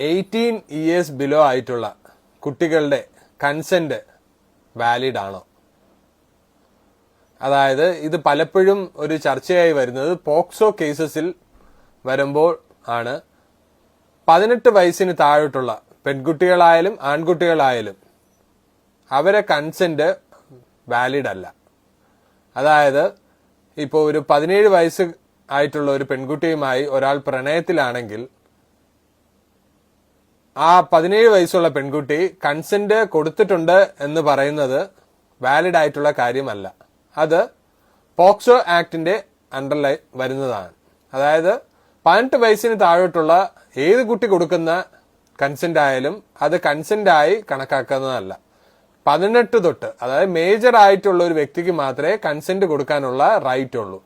18 years below ആയിട്ടുള്ള കുട്ടികളുടെ consent valid ആണോ? അതായത് ഇത് പലപ്പോഴും ഒരു ചർച്ചയായി വരുന്നത് പോക്സോ കേസസിൽ വരുമ്പോൾ ആണ്. 18 വയസ്സിന് താഴോട്ടുള്ള പെൺകുട്ടികളായാലും ആൺകുട്ടികളായാലും അവരെ കൺസെന്റ് വാലിഡ് അല്ല. അതായത് ഇപ്പോൾ ഒരു 17 വയസ്സ് ആയിട്ടുള്ള ഒരു പെൺകുട്ടിയുമായി ഒരാൾ പ്രണയത്തിലാണെങ്കിൽ ആ 17 വയസ്സുള്ള പെൺകുട്ടി കൺസെന്റ് കൊടുത്തിട്ടുണ്ട് എന്ന് പറയുന്നത് വാലിഡ് ആയിട്ടുള്ള കാര്യമല്ല. അത് പോക്സോ ആക്ടിന്റെ അണ്ടറിൽ വരുന്നതാണ്. അതായത് 18 വയസ്സിന് താഴോട്ടുള്ള ഏത് കുട്ടി കൊടുക്കുന്ന കൺസെന്റ് ആയാലും അത് കൺസെന്റ് ആയി കണക്കാക്കുന്നതല്ല. 18 തൊട്ട്, അതായത് മേജർ ആയിട്ടുള്ള ഒരു വ്യക്തിക്ക് മാത്രമേ കൺസെന്റ് കൊടുക്കാനുള്ള റൈറ്റ് ഉള്ളൂ.